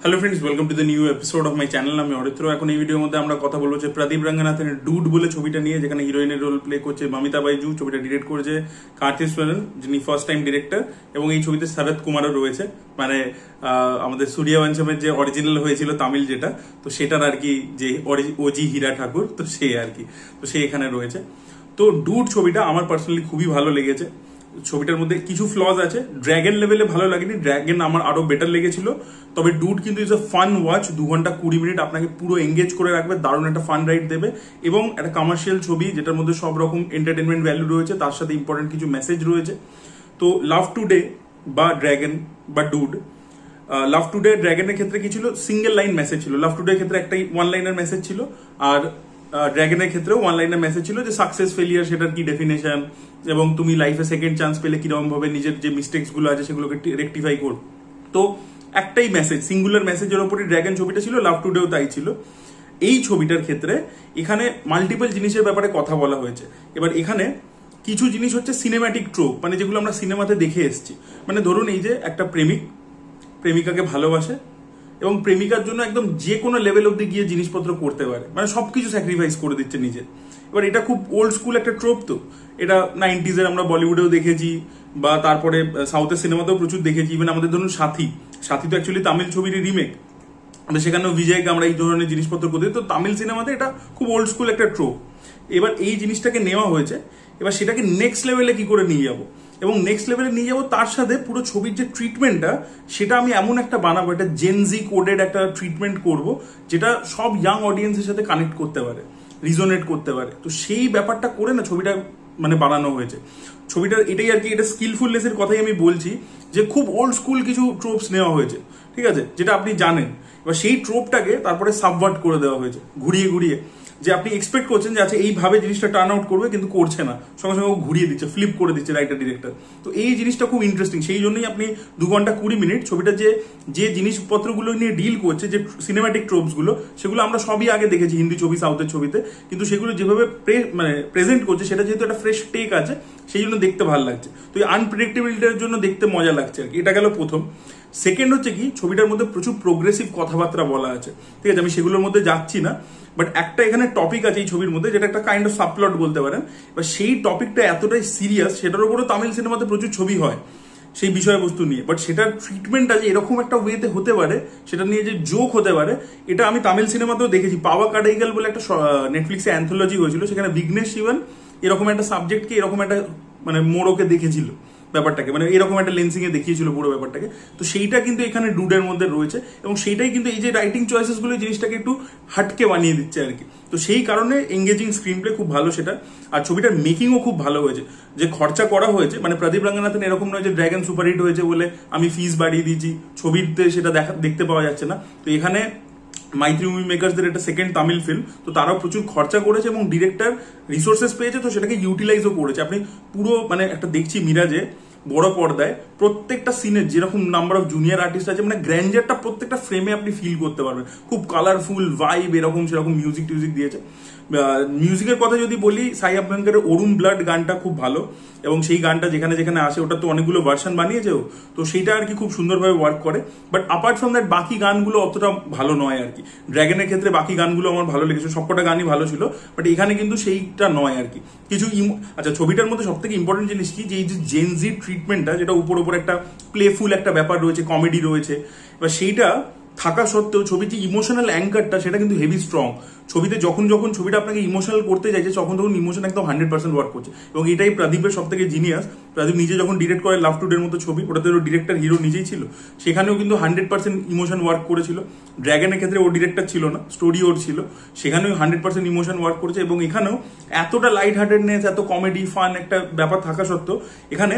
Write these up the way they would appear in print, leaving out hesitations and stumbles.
Hello friends, welcome to the new episode of my channel. আমি অরিত্র। এখন এই ভিডিওর মধ্যে আমরা কথা বলবো যে প্রদীপ রঙ্গনাথনের ডুড বলে ছবিটা নিয়ে, যেখানে হিরোইনের রোল প্লে করছে মামিতা বাইজু। ছবিটা ডিরেক্ট করেছে কার্তিক সোরেন, যিনি ফার্স্ট টাইম ডিরেক্টর, এবং এই ছবিতে শরৎ কুমারও রয়েছে, মানে আমাদের সূর্যবংশমের যে অরিজিনাল হয়েছিল তামিল যেটা, তো সেটার আর কি যে ওজি হীরা ঠাকুর, তো সে আর কি, তো সে এখানে রয়েছে। তো ডুড ছবিটা আমার পার্সোনালি খুবই ভালো লেগেছে। ছবিটার মধ্যে কিছু ফ্লজ আছে, ড্র্যাগন লেভেলে ভালো লাগেনি, ড্র্যাগন আমার আরো বেটার লেগেছিল। তবে ডুড কিন্তু ইজ আ ফান ওয়াচ, 2 ঘন্টা 20 মিনিট আপনাকে পুরো এঙ্গেজ করে রাখবে, দারুণ একটা ফান রাইড দেবে, এবং একটা কমার্শিয়াল ছবি যেটার মধ্যে সব রকম এন্টারটেনমেন্ট ভ্যালু রয়েছে, তার সাথে ইম্পর্টেন্ট কিছু মেসেজ রয়েছে। তো লাভ টুডে বা ড্র্যাগন বা ডুড, লাভ টুডে ড্র্যাগনের ক্ষেত্রে কি ছিল, সিঙ্গেল লাইন মেসেজ ছিল। লাভ টুডে ক্ষেত্রে একটাই ওয়ান লাইনের মেসেজ ছিল, আর ড্র্যাগনের ক্ষেত্রেও ওয়ান লাইনের মেসেজ ছিল যে সাকসেস ফেলিয়ার সেটার কি ডেফিনেশন, এবং তুমি লাইফে সেকেন্ড চান্স পেলে কিরকম ভাবে নিজের যে মিস্টেক্স গুলো আছে সেগুলোকে রেকটিফাই করো। তো একটাই মেসেজ, সিঙ্গুলার মেসেজের ওপরই ড্র্যাগন ছবিটা ছিল, লাভ টুডেও তাই ছিল। এই ছবিটার ক্ষেত্রে এখানে মাল্টিপল জিনিসের ব্যাপারে কথা বলা হয়েছে। এবার এখানে কিছু জিনিস হচ্ছে সিনেম্যাটিক ট্রোপ, মানে যেগুলো আমরা সিনেমাতে দেখে এসেছি। মানে ধরুন এই যে একটা প্রেমিক প্রেমিকাকে ভালোবাসে, এবং প্রেমিকার জন্য একদম যে কোনো লেভেল অব্দি গিয়ে জিনিসপত্র করতে পারে, মানে সবকিছু স্যাক্রিফাইস করে দিচ্ছে নিজে। এবার এটা খুব ওল্ড স্কুল একটা ট্রোপ, তো এটা 90s এর আমরা বলিউডেও দেখেছি, বা তারপরে সাউথের সিনেমাতেও প্রচুর দেখেছি। ইভেন আমাদের ধরুন সাথী তো অ্যাকচুয়ালি তামিল ছবির রিমেক, সেখানেও বিজয়কে আমরা এই ধরনের জিনিসপত্র করতে, তো তামিল সিনেমাতে এটা খুব ওল্ড স্কুল একটা ট্রোপ। এবার এই জিনিসটাকে নেওয়া হয়েছে, এবার সেটাকে নেক্সট লেভেলে কি করে নিয়ে যাবো, এবং নেক্সট লেভেলে নিয়ে যাবো তার সাথে পুরো ছবির যে ট্রিটমেন্টটা, সেটা আমি এমন একটা বানাবো, একটা জেনজি কোডেড একটা ট্রিটমেন্ট করব, যেটা সব ইয়াং অডিয়েন্সের সাথে কানেক্ট করতে পারে, রিজোনেট করতে পারে। তো সেই ব্যাপারটা করে না ছবিটা মানে বানানো হয়েছে। ছবিটার এটাই আর কি, এটা স্কিলফুলনেসের কথাই আমি বলছি, যে খুব ওল্ড স্কুল কিছু ট্রোপস নেওয়া হয়েছে, ঠিক আছে, যেটা আপনি জানেন। এবার সেই ট্রোপটাকে তারপরে সাবভার্ট করে দেওয়া হয়েছে ঘুরিয়ে ঘুরিয়ে, যে আপনি এক্সপেক্ট করছেন যে আচ্ছা এইভাবে জিনিসটা টার্ন আউট করবে, কিন্তু করছে না, সঙ্গে সঙ্গে ঘুরিয়ে দিচ্ছে, ফ্লিপ করে দিচ্ছে রাইটার ডিরেক্টর। তো এই জিনিসটা খুব ইন্টারেস্টিং, সেই জন্যই আপনি 2 ঘন্টা 20 মিনিট ছবিটা যে জিনিসপত্রগুলো নিয়ে ডিল করছে, যে সিনেম্যাটিক ট্রোপস গুলো, সেগুলো আমরা সবই আগে দেখেছি হিন্দি ছবি, সাউথের ছবিতে, কিন্তু সেগুলো যেভাবে মানে প্রেজেন্ট করছে, সেটা যেহেতু একটা ফ্রেশ টেক আছে, সেই জন্য দেখতে ভালো লাগছে। তো এই আনপ্রেডিক্টেবিলিটির জন্য দেখতে মজা লাগছে আর কি। এটা গেল প্রথম। সেকেন্ড হচ্ছে কি, ছবিটার মধ্যে প্রচুর প্রোগ্রেসিভ কথাবার্তা বলা আছে, ঠিক আছে, আমি সেগুলোর মধ্যে যাচ্ছি না। বাট একটা এখানে টপিক আছে এই ছবির মধ্যে, যেটা একটা কাইন্ড অফ সাবপ্লট বলতে পারেন। বা সেই টপিকটা এতটাই সিরিয়াস, সেটার উপরও তামিল সিনেমাতে প্রচুর ছবি হয় সেই বিষয়বস্তু নিয়ে, বাট সেটার ট্রিটমেন্টটা যে এরকম একটা ওয়েতে হতে পারে, সেটা নিয়ে যে জোক হতে পারে, এটা আমি তামিল সিনেমাতেও দেখেছি। পাওয়া কাডাইগাল বলে একটা নেটফ্লিক্সে অ্যান্থোলজি হয়েছিল, সেখানে বিঘ্নেশ শিবন এরকম একটা সাবজেক্টকে এরকম একটা মানে মোড়কে দেখেছিল ব্যাপারটাকে, মানে এরকম একটা লেন্সিং এ দেখিয়েছিল পুরো ব্যাপারটাকে। তো সেইটা কিন্তু এখানে ডুডের মধ্যে রয়েছে, এবং সেইটাই কিন্তু এই যে রাইটিং চয়েসেস গুলো জিনিসটাকে একটু হাটকে বানিয়ে দিচ্ছে আর কি। তো সেই কারণে এঙ্গেজিং স্ক্রিন প্লে খুব ভালো সেটা। আর ছবিটার মেকিংও খুব ভালো হয়েছে, যে খরচা করা হয়েছে, মানে প্রদীপ রঙ্গনাথন এরকম নয় যে ড্র্যাগন সুপারহিট হয়েছে বলে আমি ফিস বাড়িয়ে দিয়েছি, ছবিতে সেটা দেখতে পাওয়া যাচ্ছে না। তো এখানে মাইত্রী মুভি মেকার্সদের এটা সেকেন্ড তামিল ফিল্ম, তো তারাও প্রচুর খরচা করেছে এবং ডিরেক্টর রিসোর্সেস পেয়েছে, তো সেটাকে ইউটিলাইজও করেছে। আপনি পুরো মানে একটা দেখছি মিরাজে বড় পর্দায় প্রত্যেকটা সিনে যেরকম নাম্বার অফ জুনিয়র আর্টিস্ট আছে, মানে গ্র্যান্ডারটা প্রত্যেকটা ফ্রেমে আপনি ফিল করতে পারবেন। খুব কালারফুল ভাইব, এরকম সেরকম মিউজিক দিয়েছে। মিউজিকের কথা যদি বলি, সাই আফগানকারের অরুণ ব্লাড গানটা খুব ভালো, এবং সেই গানটা যেখানে যেখানে আসে, ওটা তো অনেকগুলো ভার্সন বানিয়েছে, তো সেইটা আর কি খুব সুন্দরভাবে ওয়ার্ক করে। বাট অ্যাপার্ট ফ্রম দ্যাট বাকি গানগুলো অতটা ভালো নয় আর কি। ড্র্যাগনের ক্ষেত্রে বাকি গানগুলো আমার ভালো লেগেছে, সবকটা গানই ভালো ছিল, বাট এখানে কিন্তু সেইটা নয় আর কি। কিছু আচ্ছা, ছবিটার মধ্যে সব থেকে ইম্পর্টেন্ট জিনিস কি, যে এই যে জেনজি ট্রিটমেন্টটা, যেটা উপর একটা প্লেফুল একটা ব্যাপার রয়েছে, কমেডি রয়েছে, এবার সেইটা থাকা সত্ত্বেও ছবির যে ইমোশনাল অ্যাঙ্কারটা, সেটা কিন্তু হেভি স্ট্রং। ছবিতে যখন ছবিটা আপনাকে ইমোশনাল করতে চাইছে, তখন ইমোশন একদম 100% ওয়ার্ক করছে, এবং এটাই প্রদীপের সব থেকে জিনিয়াস। প্রদীপ নিজে যখন ডিরেক্ট করে লাভ টুডের মতো ছবি, ওটাতে ডিরেক্টর হিরো নিজেই ছিল, সেখানেও কিন্তু 100% ইমোশন ওয়ার্ক করেছিল। ড্র্যাগনের ক্ষেত্রে ও ডিরেক্টর ছিল না, স্টোরি ওর ছিল, সেখানেও 100% ইমোশন ওয়ার্ক করেছে। এবং এখানেও এতটা লাইট হার্টেডনেস, এত কমেডি ফান একটা ব্যাপার থাকা সত্ত্বেও, এখানে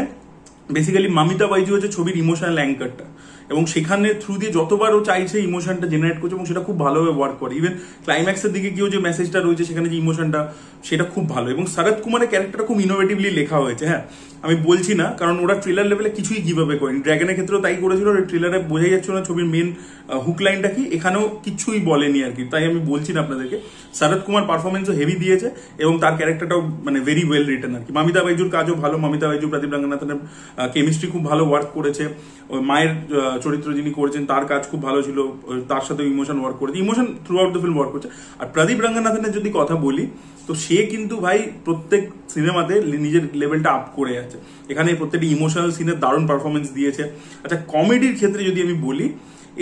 বেসিক্যালি মামিতা বাইজু হচ্ছে ছবির ইমোশনাল অ্যাঙ্কারটা, এবং সেখানে থ্রু দিয়ে যতবার ও চাইছে ইমোশনটা জেনারেট করছে, এবং সেটা খুব ভালোভাবে ওয়ার্ক করে। ইভেন ক্লাইম্যাক্সের দিকে গিয়েও যে মেসেজটা রয়েছে সেখানে, যে ইমোশনটা, সেটা খুব ভালো। এবং শরৎ কুমারের ক্যারেক্টারটা খুব ইনোভেটিভলি লেখা হয়েছে। হ্যাঁ, আমি বলছি না, কারণ ওরা ট্রেলার লেভেলে কিছুই গিভ আপ করেনি। ড্রাগনের ক্ষেত্রেও তাই করেছিল, ট্রেলারে বোঝাই যাচ্ছিল না ছবির মেন হুক লাইনটা কি, এখানেও কিছুই বলেনি আর কি। তাই আমি বলছি না আপনাদেরকে, শরৎ কুমার পারফরমেন্সও হেভি দিয়েছে এবং তার ক্যারেক্টারটাও মানে ভেরি ওয়েল রিটেন আর কি। মামিতা বাইজুর কাজও ভালো, মামিতা বাইজু প্রদীপ রঙ্গনাথনের কেমিস্ট্রি খুব ভালো ওয়ার্ক করেছে। ওই মায়ের চরিত্র যিনি করেছেন তার কাজ খুব ভালো ছিল, তার সাথে ইমোশন ওয়ার্ক করেছে, emotion through out the film work করছে। আর প্রদীপ রঙ্গনাথনের যদি কথা বলি, তো সে কিন্তু ভাই প্রত্যেক সিনেমাতে নিজের লেভেলটা আপ করে যাচ্ছে। এখানে প্রত্যেকটি ইমোশনাল সিনের দারুণ পারফরমেন্স দিয়েছে। আচ্ছা, কমেডির ক্ষেত্রে যদি আমি বলি,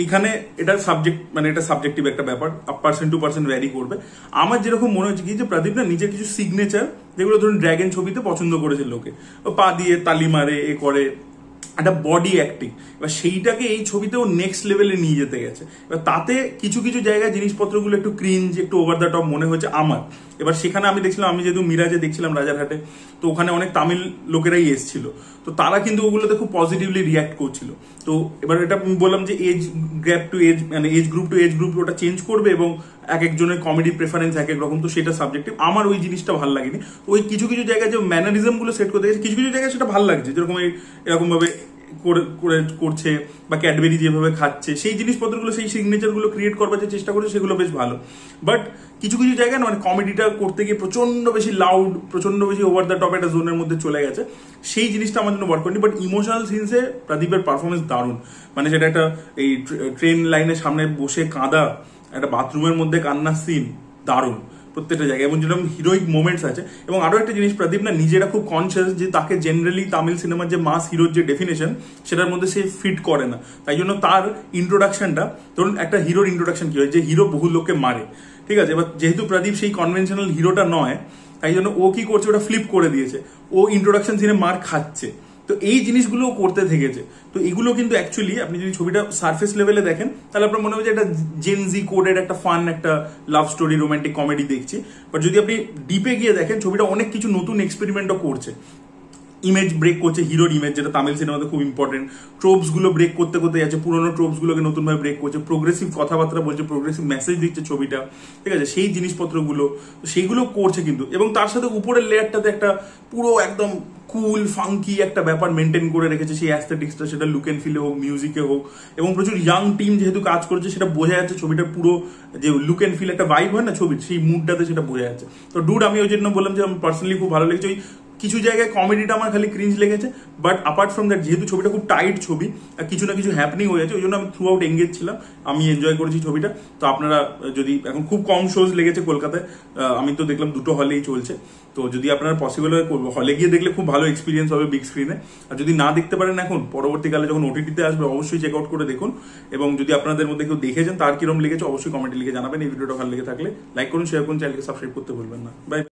এখানে এটা সাবজেক্ট মানে এটা সাবজেক্টিভ একটা ব্যাপার, পার্সন টু পার্সন ভ্যারি করবে। আমার যেরকম মনে হচ্ছে কি যে প্রদীপ না নিজের কিছু সিগনেচার, যেগুলো ধরুন ড্র্যাগন ছবিতে পছন্দ করেছে লোকে, পা দিয়ে তালি মারে, এ করে, একটা বডি অ্যাক্টিং, এবার সেইটাকে এই ছবিতেও নেক্সট লেভেলে নিয়ে যেতে গেছে। এবার তাতে কিছু কিছু জায়গায় জিনিসপত্রগুলো একটু ক্রিঞ্জ, একটু ওভার দ্য টপ মনে হয়েছে আমার। এবার সেখানে আমি দেখছিলাম, আমি যেহেতু মিরাজে দেখছিলাম রাজারহাটে, তো ওখানে অনেক তামিল লোকেরাই এসেছিল, তো তারা কিন্তু ওগুলোতে খুব পজিটিভলি রিয়াক্ট করছিল। তো এবার এটা আমি বললাম যে এজ গ্যাপ টু এজ, মানে age group to age group ওটা চেঞ্জ করবে এবং এক একজনের কমেডি প্রেফারেন্স এক এক রকম, তো সেটা সাবজেক্টিভ। আমার ওই জিনিসটা ভালো লাগেনি। ওই কিছু কিছু জায়গায় যে ম্যানারিজম গুলো সেট করতে গেছে, কিছু কিছু জায়গায় সেটা ভালো লাগছে, যেরকম এরকম ভাবে করছে বা ক্যাডবেরি যেভাবে খাচ্ছে, সেই জিনিসপত্রগুলো, সেই সিগনেচার গুলো ক্রিয়েট করবার যে চেষ্টা করছে, সেগুলো বেশ ভালো। বাট কিছু কিছু জায়গায় না মানে কমেডিটা করতে গিয়ে প্রচন্ড বেশি লাউড, প্রচন্ড বেশি ওভার দ্য টপ একটা জোনের মধ্যে চলে গেছে, সেই জিনিসটা আমার জন্য ওয়ার্ক করেনি। বাট ইমোশনাল সিনসে প্রদীপের পারফরমেন্স দারুণ, মানে সেটা একটা এই ট্রেন লাইনের সামনে বসে কাঁদা, একটা বাথরুমের মধ্যে কান্নার সিন, দারুণ প্রত্যেকটা জায়গায়, এবং যেরকম হিরোইক মোমেন্টস আছে। এবং আরো একটা জিনিস, প্রদীপ না নিজেরা খুব কনসিয়াস যে তাকে জেনারেলি তামিল সিনেমার যে মাস হিরোর যে ডেফিনেশন, সেটার মধ্যে সে ফিট করে না। তাই জন্য তার ইন্ট্রোডাকশনটা, ধরুন একটা হিরোর ইন্ট্রোডাকশন কি হয়, যে হিরো বহু লোককে মারে, ঠিক আছে, এবার যেহেতু প্রদীপ সেই কনভেনশনাল হিরোটা নয়, তাই জন্য ও কি করছে, ওটা ফ্লিপ করে দিয়েছে, ও ইন্ট্রোডাকশন সিনে মার খাচ্ছে। তো এই জিনিসগুলো করতে থেকেছে। তো এগুলো কিন্তু অ্যাকচুয়ালি আপনি যদি ছবিটা সারফেস লেভেলে দেখেন, তাহলে আপনার মনে হবে যে একটা জেনজি কোডের একটা ফান একটা লাভ স্টোরি, রোমান্টিক কমেডি দেখছি। বাট যদি আপনি ডিপে গিয়ে দেখেন, ছবিটা অনেক কিছু নতুন এক্সপেরিমেন্টও করছে। ইমেজ ব্রেক করছে, হিরোর ইমেজ, যেটা তামিল সিনেমাতে খুব ইম্পর্টেন্ট। ট্রোপস গুলো ব্রেক করতে করতে যাচ্ছে, পুরোনো ট্রোপস গুলোকে নতুন ভাবে ব্রেক করছে, প্রোগ্রেসিভ কথাবার্তা বলছে, প্রোগ্রেসিভ মেসেজ দিচ্ছে ছবিটা, ঠিক আছে, সেই জিনিসপত্রগুলো সেইগুলো করছে কিন্তু। এবং তার সাথে উপরের লেয়ারটাতে একটা পুরো একদম কুল ফাঙ্কি একটা ব্যাপার মেনটেন করে রেখেছে, সেই অ্যাস্থেটিক্সটা, সেটা লুক এন্ড ফিলে হোক, মিউজিকে হোক, এবং প্রচুর ইয়াং টিম যেহেতু কাজ করেছে, সেটা বোঝা যাচ্ছে ছবিটার পুরো যে লুক এন্ড ফিল একটা ভাইব হয় না ছবির, সেই মুডটাতে সেটা বোঝা যাচ্ছে। তো ডুড আমি ওই জন্য বললাম যে আমার পার্সোনালি খুব ভালো লেগেছে। ওই কিছু জায়গায় কমেডিটা আমার খালি ক্রিঞ্জ লেগেছে, বাট অ্যাপার্ট ফ্রম দ্যাট, যেহেতু ছবিটা খুব টাইট ছবি, কিছু না কিছু হ্যাপনিং হয়ে যাচ্ছে, ওই জন্য আমি থ্রু আউট এঙ্গেজ ছিলাম, আমি এনজয় করেছি ছবিটা। তো আপনারা যদি, এখন খুব কম শোজ লেগেছে কলকাতায়, আমি তো দেখলাম 2টো হলেই চলছে, তো যদি আপনারা পসিবল হয় হলে গিয়ে দেখলে খুব ভালো এক্সপিরিয়েন্স হবে বিগ স্ক্রিনে। আর যদি না দেখতে পারেন এখন, পরবর্তীকালে যখন ওটিটিতে আসবে অবশ্যই চেক আউট করে দেখুন। এবং যদি আপনাদের মধ্যে কেউ দেখেছেন, তার কিরম লেগেছে অবশ্যই কমেন্টে লিখে জানাবেন। এই ভিডিওটা ভালো লেগে থাকলে লাইক করুন, শেয়ার করুন, চ্যানেলকে সাবস্ক্রাইব করতে ভুলবেন না। বাই।